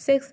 6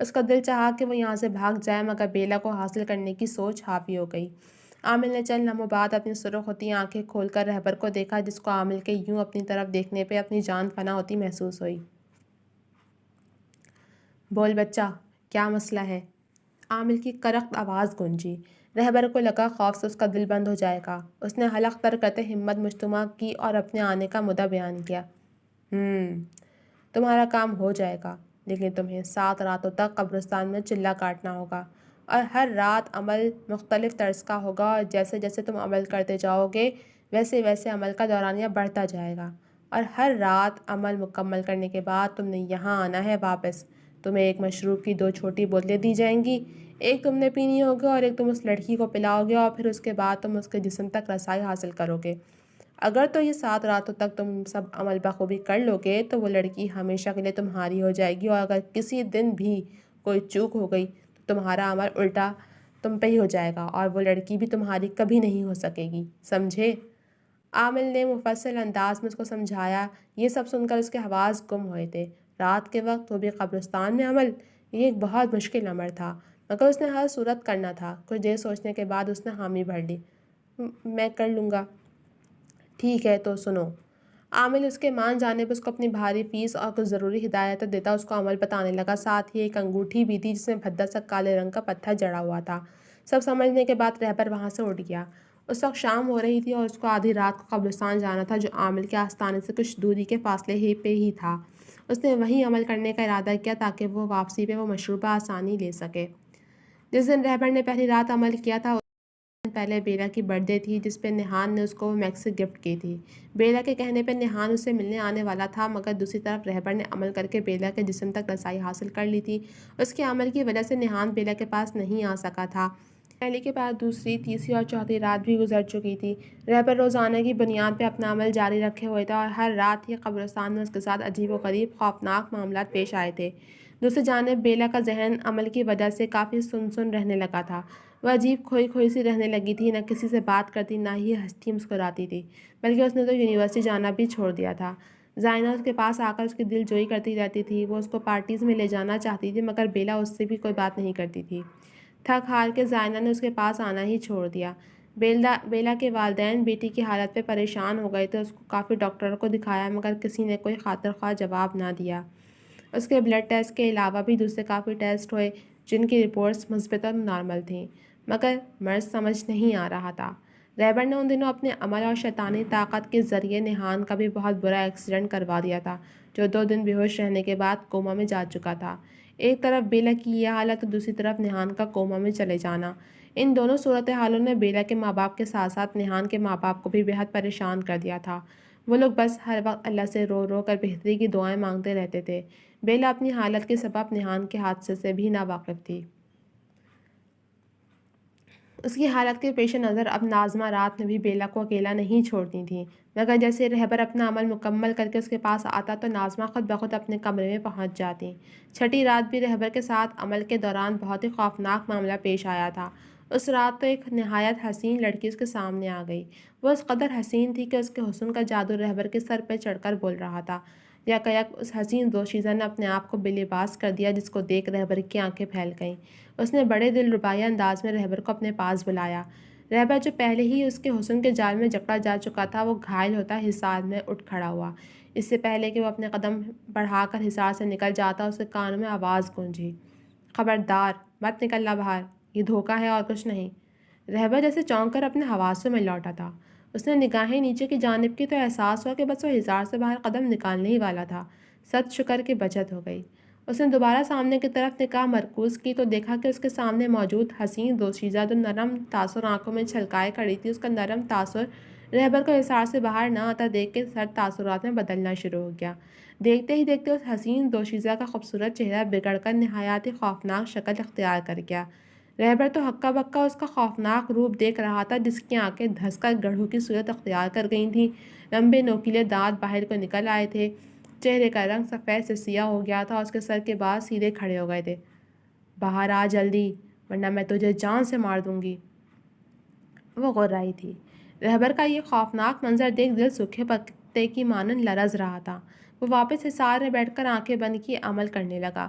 اس کا دل چاہا کہ وہ یہاں سے بھاگ جائے، مگر بیلا کو حاصل کرنے کی سوچ حاوی ہو گئی۔ عامل نے چند لمحوں بعد اپنی سرخ ہوتی آنکھیں کھول کر رہبر کو دیکھا، جس کو عامل کے یوں اپنی طرف دیکھنے پہ اپنی جان فنا ہوتی محسوس ہوئی۔ بول بچہ، کیا مسئلہ ہے؟ عامل کی کرخت آواز گونجی۔ رہبر کو لگا خوف سے اس کا دل بند ہو جائے گا۔ اس نے حلق تر کرتے ہمت مجتمع کی اور اپنے آنے کا مدعا بیان کیا۔ تمہارا کام ہو جائے گا، لیکن تمہیں 7 راتوں تک قبرستان میں چلہ کاٹنا ہوگا، اور ہر رات عمل مختلف طرز کا ہوگا، اور جیسے جیسے تم عمل کرتے جاؤ گے ویسے ویسے عمل کا دورانیہ بڑھتا جائے گا، اور ہر رات عمل مکمل کرنے کے بعد تم نے یہاں آنا ہے واپس۔ تمہیں ایک مشروب کی 2 چھوٹی بوتلیں دی جائیں گی، ایک تم نے پینی ہوگی اور ایک تم اس لڑکی کو پلاؤ گے، اور پھر اس کے بعد تم اس کے جسم تک رسائی حاصل کرو گے۔ اگر تو یہ 7 راتوں تک تم سب عمل بخوبی کر لو گے تو وہ لڑکی ہمیشہ کے لیے تمہاری ہو جائے گی، اور اگر کسی دن بھی کوئی چوک ہو گئی تو تمہارا عمل الٹا تم پہ ہی ہو جائے گا، اور وہ لڑکی بھی تمہاری کبھی نہیں ہو سکے گی، سمجھے؟ عامل نے مفصل انداز میں اس کو سمجھایا۔ یہ سب سن کر اس کے حواس گم ہوئے تھے۔ رات کے وقت وہ بھی قبرستان میں عمل، یہ ایک بہت مشکل امر تھا، مگر اس نے ہر صورت کرنا تھا۔ کچھ دیر سوچنے کے بعد اس نے حامی بھر لی۔ میں کر لوں گا۔ ٹھیک ہے تو سنو۔ عامل اس کے مان جانے پر اس کو اپنی بھاری فیس اور کچھ ضروری ہدایت دیتا اس کو عمل بتانے لگا۔ ساتھ ہی ایک انگوٹھی بھی تھی جس میں بھدا سا کالے رنگ کا پتھر جڑا ہوا تھا۔ سب سمجھنے کے بعد رہبر وہاں سے اٹھ گیا۔ اس وقت شام ہو رہی تھی اور اس کو آدھی رات کو قبرستان جانا تھا، جو عامل کے آستانے سے کچھ دوری کے فاصلے ہی پہ ہی تھا۔ اس نے وہیں عمل کرنے کا ارادہ کیا تاکہ وہ واپسی پہ وہ مشروبہ آسانی لے سکے۔ جس دن رہبر نے پہلی رات عمل کیا تھا پہلے بیلا کی برتھ ڈے تھی، جس پہ نیہان نے اس کو میکسی گفٹ کی تھی۔ بیلا کے کہنے پہ نیہان اس سے ملنے آنے والا تھا، مگر دوسری طرف رہبر نے عمل کر کے بیلا کے جسم تک رسائی حاصل کر لی تھی۔ اس کے عمل کی وجہ سے نیہان بیلا کے پاس نہیں آ سکا تھا۔ پہلی کے بعد دوسری، تیسری اور چوتھی رات بھی گزر چکی تھی۔ رہبر روزانہ کی بنیاد پہ اپنا عمل جاری رکھے ہوئے تھا، اور ہر رات ہی قبرستان میں اس کے ساتھ عجیب و غریب خوفناک معاملات پیش آئے تھے۔ دوسری جانب بیلا کا ذہن عمل کی وجہ سے کافی سن رہنے لگا تھا۔ وہ عجیب کھوئی کھوئی سی رہنے لگی تھی، نہ کسی سے بات کرتی، نہ ہی ہنستی مسکراتی تھی، بلکہ اس نے تو یونیورسٹی جانا بھی چھوڑ دیا تھا۔ زائنہ اس کے پاس آ کر اس کی دل جوئی کرتی رہتی تھی۔ وہ اس کو پارٹیز میں لے جانا چاہتی تھی، مگر بیلا اس سے بھی کوئی بات نہیں کرتی تھی۔ تھک ہار کے زائنہ نے اس کے پاس آنا ہی چھوڑ دیا۔ بیلا کے والدین بیٹی کی حالت پہ پریشان ہو گئے تھے۔ اس کو کافی ڈاکٹروں کو دکھایا، مگر کسی نے کوئی خاطر خواہ جواب نہ دیا۔ اس کے بلڈ ٹیسٹ کے علاوہ بھی دوسرے کافی ٹیسٹ ہوئے، جن کی رپورٹس مثبت اور نارمل تھیں، مگر مرض سمجھ نہیں آ رہا تھا۔ رہبر نے ان دنوں اپنے عمل اور شیطانی طاقت کے ذریعے نیہان کا بھی بہت برا ایکسیڈنٹ کروا دیا تھا، جو 2 دن بے ہوش رہنے کے بعد کوما میں جا چکا تھا۔ ایک طرف بیلا کی یہ حالت اور دوسری طرف نیہان کا کوما میں چلے جانا، ان دونوں صورتحالوں نے بیلا کے ماں باپ کے ساتھ ساتھ نیہان کے ماں باپ کو بھی بے حد پریشان کر دیا تھا۔ وہ لوگ بس ہر وقت اللہ سے رو رو کر بہتری کی دعائیں مانگتے رہتے تھے۔ بیلا اپنی حالت کے سبب نیہان کے حادثے سے بھی ناواقف تھی۔ اس کی حالت کے پیش نظر اب ناظمہ رات میں بھی بیلا کو اکیلا نہیں چھوڑتی تھی، مگر جیسے رہبر اپنا عمل مکمل کر کے اس کے پاس آتا تو ناظمہ خود بخود اپنے کمرے میں پہنچ جاتی۔ چھٹی رات بھی رہبر کے ساتھ عمل کے دوران بہت ہی خوفناک معاملہ پیش آیا تھا۔ اس رات تو ایک نہایت حسین لڑکی اس کے سامنے آ گئی۔ وہ اس قدر حسین تھی کہ اس کے حسن کا جادو رہبر کے سر پہ چڑھ کر بول رہا تھا۔ یکایک اس حسین دوشیزہ نے اپنے آپ کو بے لباس کر دیا، جس کو دیکھ رہبر کی آنکھیں پھیل گئیں۔ اس نے بڑے دل ربایا انداز میں رہبر کو اپنے پاس بلایا۔ رہبر جو پہلے ہی اس کے حسن کے جال میں جکڑا جا چکا تھا، وہ گھائل ہوتا حصار میں اٹھ کھڑا ہوا۔ اس سے پہلے کہ وہ اپنے قدم بڑھا کر حصار سے نکل جاتا، اس کے کانوں میں آواز گونجی، خبردار، مت نکلنا باہر، یہ دھوکہ ہے اور کچھ نہیں۔ رہبر جیسے چونک کر اپنے حواسوں میں لوٹا تھا۔ اس نے نگاہیں نیچے کی جانب کی تو احساس ہوا کہ بس وہ حصار سے باہر قدم نکالنے ہی والا تھا۔ ست شکر کی بچت ہو گئی۔ اس نے دوبارہ سامنے کی طرف نگاہ مرکوز کی تو دیکھا کہ اس کے سامنے موجود حسین دوشیزہ جو نرم تاثر آنکھوں میں چھلکائے کھڑی تھی، اس کا نرم تاثر رہبر کو حصار سے باہر نہ آتا دیکھ کے سرد تاثرات میں بدلنا شروع ہو گیا۔ دیکھتے ہی دیکھتے اس حسین دوشیزہ کا خوبصورت چہرہ بگڑ کر نہایت ہی خوفناک شکل اختیار کر گیا۔ رہبر تو ہکا بکا اس کا خوفناک روپ دیکھ رہا تھا، جس کی آنکھیں دھس کر گڑھو کی صورت اختیار کر گئی تھیں۔ لمبے نوکیلے دانت باہر کو نکل آئے تھے، چہرے کا رنگ سفید سے سیاہ ہو گیا تھا، اور اس کے سر کے بال سیدھے کھڑے ہو گئے تھے۔ باہر آ جلدی، ورنہ میں تجھے جان سے مار دوں گی، وہ غرائی تھی۔ رہبر کا یہ خوفناک منظر دیکھ دل سوکھے پتے کی مانند لرز رہا تھا۔ وہ واپس حصار میں بیٹھ کر آنکھیں بند کیے عمل کرنے لگا۔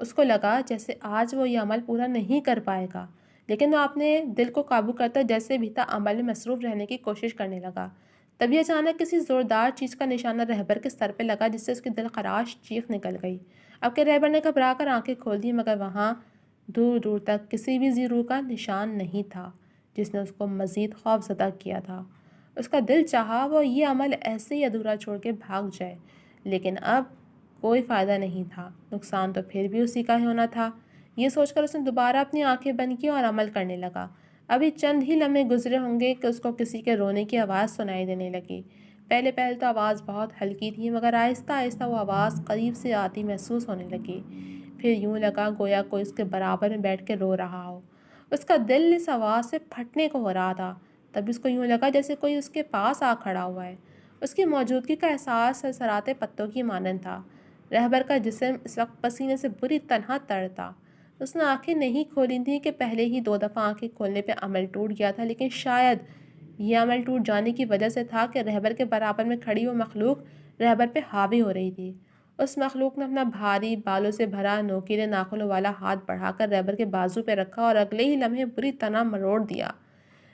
اس کو لگا جیسے آج وہ یہ عمل پورا نہیں کر پائے گا، لیکن وہ اپنے دل کو قابو کرتا جیسے بھی تھا عمل میں مصروف رہنے کی کوشش کرنے لگا۔ تبھی اچانک کسی زوردار چیز کا نشانہ رہبر کے سر پہ لگا، جس سے اس کی دل خراش چیخ نکل گئی۔ اب کہ رہبر نے گھبرا کر آنکھیں کھول دی، مگر وہاں دور دور تک کسی بھی زی روح کا نشان نہیں تھا جس نے اس کو مزید خوف زدہ کیا تھا۔ اس کا دل چاہا وہ یہ عمل ایسے ہی ادھورا چھوڑ کے بھاگ جائے، لیکن اب کوئی فائدہ نہیں تھا، نقصان تو پھر بھی اسی کا ہی ہونا تھا۔ یہ سوچ کر اس نے دوبارہ اپنی آنکھیں بند کی اور عمل کرنے لگا۔ ابھی چند ہی لمحے گزرے ہوں گے کہ اس کو کسی کے رونے کی آواز سنائی دینے لگی۔ پہلے تو آواز بہت ہلکی تھی، مگر آہستہ آہستہ وہ آواز قریب سے آتی محسوس ہونے لگی۔ پھر یوں لگا گویا کوئی اس کے برابر میں بیٹھ کے رو رہا ہو۔ اس کا دل اس آواز سے پھٹنے کو ہو رہا تھا۔ تب اس کو یوں لگا جیسے کوئی اس کے پاس آ کھڑا ہوا ہے۔ اس کی موجودگی کا احساس سرسراتے پتوں کی مانند تھا۔ رہبر کا جسم اس وقت پسینے سے بری طرح تر تھا۔ اس نے آنکھیں نہیں کھولی تھیں کہ پہلے ہی 2 دفعہ آنکھیں کھولنے پہ عمل ٹوٹ گیا تھا، لیکن شاید یہ عمل ٹوٹ جانے کی وجہ سے تھا کہ رہبر کے برابر میں کھڑی وہ مخلوق رہبر پہ حاوی ہو رہی تھی۔ اس مخلوق نے اپنا بھاری بالوں سے بھرا نوکیلے ناخنوں والا ہاتھ بڑھا کر رہبر کے بازو پہ رکھا اور اگلے ہی لمحے بری طرح مروڑ دیا۔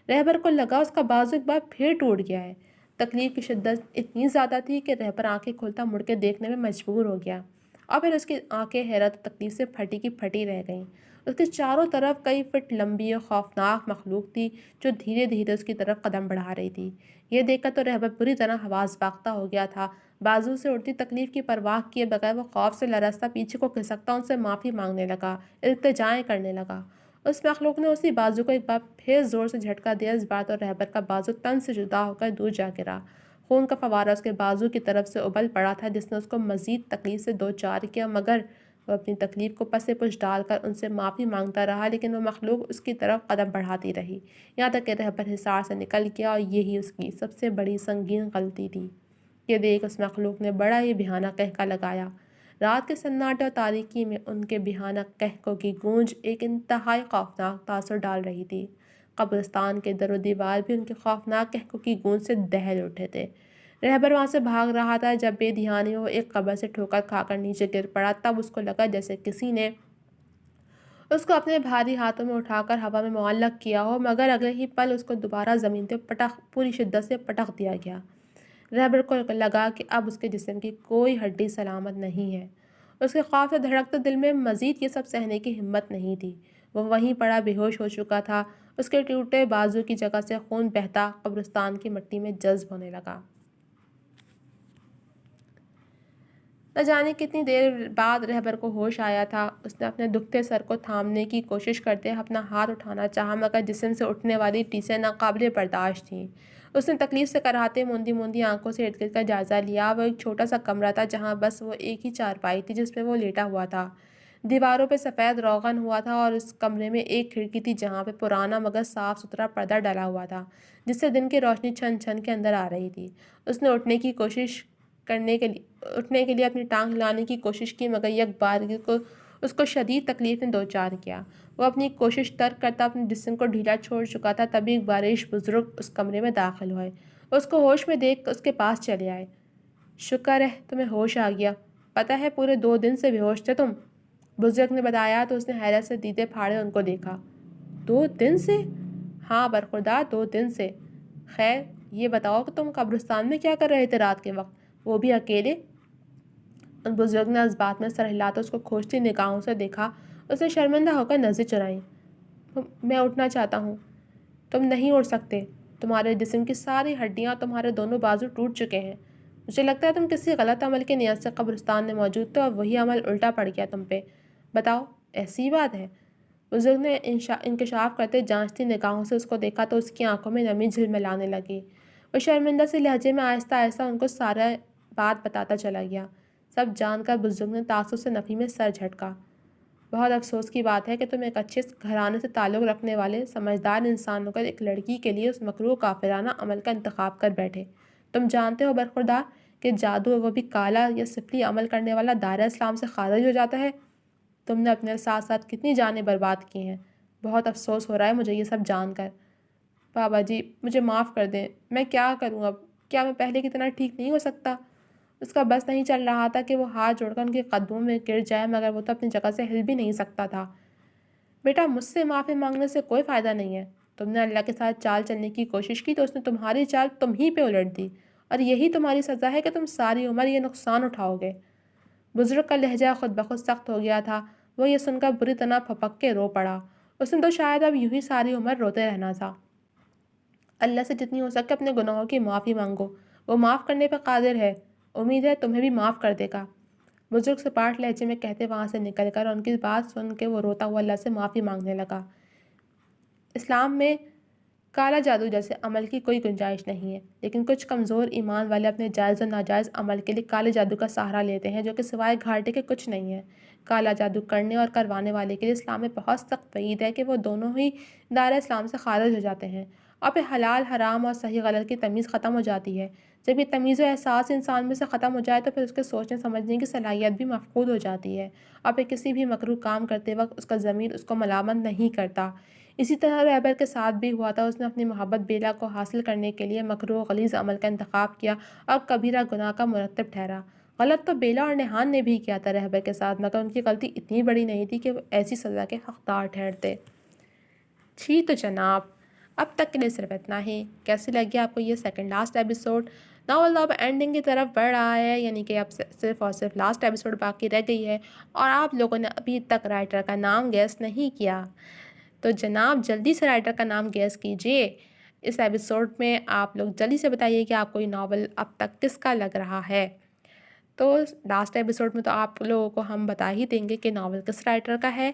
رہبر کو لگا اس کا بازو ایک بار پھر ٹوٹ گیا ہے۔ تکلیف کی شدت اتنی زیادہ تھی کہ رہبر آنکھیں کھولتا مڑ کے دیکھنے میں مجبور ہو گیا، اور پھر اس کی آنکھیں حیرت و تکلیف سے پھٹی کی پھٹی رہ گئیں۔ اس کے چاروں طرف کئی فٹ لمبی اور خوفناک مخلوق تھی جو دھیرے دھیرے اس کی طرف قدم بڑھا رہی تھی۔ یہ دیکھ کر تو رہبر بری طرح حواس باختہ ہو گیا تھا۔ بازو سے اڑتی تکلیف کی پرواہ کیے بغیر وہ خوف سے لرزتا پیچھے کو کھسکتا ان سے معافی مانگنے لگا، التجائیں کرنے لگا۔ اس مخلوق نے اسی بازو کو ایک بار پھر زور سے جھٹکا دیا۔ اس بار تو رہبر کا بازو تن سے جدا ہو کر دور جا گرا۔ خون کا فوارہ اس کے بازو کی طرف سے ابل پڑا تھا، جس نے اس کو مزید تکلیف سے دوچار کیا، مگر وہ اپنی تکلیف کو پس پش ڈال کر ان سے معافی مانگتا رہا، لیکن وہ مخلوق اس کی طرف قدم بڑھاتی رہی، یہاں تک کہ رہبر حصار سے نکل گیا، اور یہی اس کی سب سے بڑی سنگین غلطی تھی۔ یہ دیکھ اس مخلوق نے بڑا ہی بھیانک قہقہ لگایا۔ رات کے سناٹے اور تاریکی میں ان کے بھیانک قہقوں کی گونج ایک انتہائی خوفناک تاثر ڈال رہی تھی۔ قبرستان کے در و دیوار بھی ان کے خوفناک قہقوں کی گونج سے دہل اٹھے تھے۔ رہبر وہاں سے بھاگ رہا تھا، جب بے دھیانی میں وہ ایک قبر سے ٹھوکر کھا کر نیچے گر پڑا۔ تب اس کو لگا جیسے کسی نے اس کو اپنے بھاری ہاتھوں میں اٹھا کر ہوا میں معلق کیا ہو، مگر اگلے ہی پل اس کو دوبارہ زمین پہ پوری شدت سے پٹخ دیا گیا۔ رہبر کو لگا کہ اب اس کے جسم کی کوئی ہڈی سلامت نہیں ہے۔ اس کے خوف سے دھڑکتے دل میں مزید یہ سب سہنے کی ہمت نہیں تھی۔ وہ وہیں پڑا بے ہوش ہو چکا تھا۔ اس کے ٹوٹے بازو کی جگہ سے خون بہتا قبرستان کی مٹی میں جذب ہونے لگا۔ نہ جانے کتنی دیر بعد رہبر کو ہوش آیا تھا۔ اس نے اپنے دکھتے سر کو تھامنے کی کوشش کرتے اپنا ہاتھ اٹھانا چاہا، مگر جسم سے اٹھنے والی ٹیسیں ناقابل برداشت تھیں۔ اس نے تکلیف سے کراہتے موندی موندی آنکھوں سے ارد گرد کا جائزہ لیا۔ وہ ایک چھوٹا سا کمرہ تھا جہاں بس وہ ایک ہی چارپائی تھی جس پہ وہ لیٹا ہوا تھا۔ دیواروں پہ سفید روغن ہوا تھا، اور اس کمرے میں ایک کھڑکی تھی جہاں پہ پرانا مگر صاف ستھرا پردہ ڈلا ہوا تھا، جس سے دن کی روشنی چھن چھن کے اندر آ رہی تھی۔ اس نے اٹھنے کے لیے اپنی ٹانگ ہلانے کی کوشش کی، مگر یک بارگی اس کو شدید تکلیف نے دوچار کیا۔ وہ اپنی کوشش ترک کرتا اپنے جسم کو ڈھیلا چھوڑ چکا تھا، تبھی ایک بارش بزرگ اس کمرے میں داخل ہوئے۔ اس کو ہوش میں دیکھ اس کے پاس چلے آئے۔ شکر ہے تمہیں ہوش آ گیا، پتہ ہے پورے 2 دن سے بے ہوش تھے تم، بزرگ نے بتایا تو اس نے حیرت سے دیدے پھاڑے ان کو دیکھا۔ 2 دن سے؟ ہاں برخوردار 2 دن سے۔ خیر یہ بتاؤ کہ تم قبرستان میں کیا کر رہے تھے رات کے وقت، وہ بھی اکیلے؟ ان بزرگ نے اس بات میں سر ہلاتے اس کو کھوجتی نگاہوں سے دیکھا۔ اس نے شرمندہ ہو کر نظریں چرائیں۔ میں اٹھنا چاہتا ہوں۔ تم نہیں اٹھ سکتے، تمہارے جسم کی ساری ہڈیاں اور تمہارے دونوں بازو ٹوٹ چکے ہیں۔ مجھے لگتا ہے تم کسی غلط عمل کی نیت سے قبرستان میں موجود تھے اور وہی عمل الٹا پڑ گیا تم پہ۔ بتاؤ ایسی بات ہے؟ بزرگ نے انکشاف کرتے جانچتی نگاہوں سے اس کو دیکھا تو اس کی آنکھوں میں نمی جھلملانے لگی۔ وہ شرمندہ سے لہجے میں آہستہ آہستہ ان کو سارا بات بتاتا چلا گیا۔ سب جان کر بزرگ نے تعصب سے نفی میں سر جھٹکا۔ بہت افسوس کی بات ہے کہ تم ایک اچھے گھرانے سے تعلق رکھنے والے سمجھدار انسان ہو کر ایک لڑکی کے لیے اس مکروہ کافرانہ عمل کا انتخاب کر بیٹھے۔ تم جانتے ہو برخوردار کہ جادو، وہ بھی کالا یا سفلی عمل کرنے والا، دائرہ اسلام سے خارج ہو جاتا ہے۔ تم نے اپنے ساتھ ساتھ کتنی جانیں برباد کی ہیں۔ بہت افسوس ہو رہا ہے مجھے یہ سب جان کر۔ بابا جی مجھے معاف کر دیں، میں کیا کروں اب؟ کیا میں پہلے کی طرح ٹھیک نہیں ہو سکتا؟ اس کا بس نہیں چل رہا تھا کہ وہ ہاتھ جوڑ کر ان کے قدموں میں گر جائے، مگر وہ تو اپنی جگہ سے ہل بھی نہیں سکتا تھا۔ بیٹا، مجھ سے معافی مانگنے سے کوئی فائدہ نہیں ہے۔ تم نے اللہ کے ساتھ چال چلنے کی کوشش کی تو اس نے تمہاری چال تم ہی پہ الٹ دی، اور یہی تمہاری سزا ہے کہ تم ساری عمر یہ نقصان اٹھاؤ گے۔ بزرگ کا لہجہ خود بخود سخت ہو گیا تھا۔ وہ یہ سن کر بری طرح پھپک کے رو پڑا۔ اس نے تو شاید اب یوں ہی ساری عمر روتے رہنا تھا۔ اللہ سے جتنی ہو سکے اپنے گناہوں کی معافی مانگو، وہ معاف کرنے پہ قادر ہے، امید ہے تمہیں بھی معاف کر دے گا، بزرگ سپاٹ لہجے میں کہتے وہاں سے نکل کر ان کی بات سن کے وہ روتا ہوا اللہ سے معافی مانگنے لگا۔ اسلام میں کالا جادو جیسے عمل کی کوئی گنجائش نہیں ہے، لیکن کچھ کمزور ایمان والے اپنے جائز و ناجائز عمل کے لیے کالے جادو کا سہارا لیتے ہیں، جو کہ سوائے گھاٹے کے کچھ نہیں ہے۔ کالا جادو کرنے اور کروانے والے کے لیے اسلام میں بہت سخت وعید ہے کہ وہ دونوں ہی دائرہ اسلام سے خارج ہو جاتے ہیں، اور پھر حلال حرام اور صحیح غلط کی تمیز ختم ہو جاتی ہے۔ جب یہ تمیز و احساس انسان میں سے ختم ہو جائے تو پھر اس کے سوچنے سمجھنے کی صلاحیت بھی مفقود ہو جاتی ہے، اور پھر کسی بھی مکروہ کام کرتے وقت اس کا ضمیر اس کو ملامت نہیں کرتا۔ اسی طرح رہبر کے ساتھ بھی ہوا تھا۔ اس نے اپنی محبت بیلا کو حاصل کرنے کے لیے مکروہ و غلیظ عمل کا انتخاب کیا اور کبیرہ گناہ کا مرتب ٹھہرا۔ غلط تو بیلا اور نہان نے بھی کیا تھا رہبر کے ساتھ، مگر ان کی غلطی اتنی بڑی نہیں تھی کہ وہ ایسی سزا کے حقدار ٹھہرتے۔ تو جناب، اب تک کے لیے صرف اتنا ہی۔ کیسی لگی آپ کو یہ سیکنڈ لاسٹ ایپیسوڈ؟ ناول اب اینڈنگ کی طرف بڑھ رہا ہے، یعنی کہ اب صرف اور صرف لاسٹ ایپیسوڈ باقی رہ گئی ہے، اور آپ لوگوں نے ابھی تک رائٹر کا نام گیس نہیں کیا، تو جناب جلدی سے رائٹر کا نام گیس کیجئے۔ اس ایپیسوڈ میں آپ لوگ جلدی سے بتائیے کہ آپ کو یہ ناول اب تک کس کا لگ رہا ہے۔ تو لاسٹ ایپیسوڈ میں تو آپ لوگوں کو ہم بتا ہی دیں گے کہ ناول کس رائٹر کا ہے،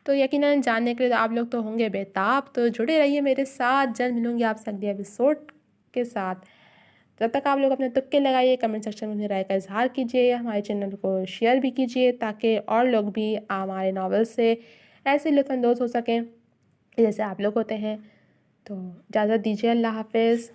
تو یقیناً جاننے کے لیے آپ لوگ تو ہوں گے بےتاب۔ تو جڑے رہیے میرے ساتھ، جلد ملوں گی آپ سے اگلے ایپیسوڈ کے ساتھ۔ جب تک آپ لوگ اپنے تکے لگائیے، کمنٹ سیکشن میں اپنی رائے کا اظہار کیجیے، ہمارے چینل کو شیئر بھی کیجیے تاکہ اور لوگ بھی ہمارے ناول سے ایسے لطف اندوز ہو سکیں جیسے آپ لوگ ہوتے ہیں۔ تو اجازت دیجیے، اللہ حافظ۔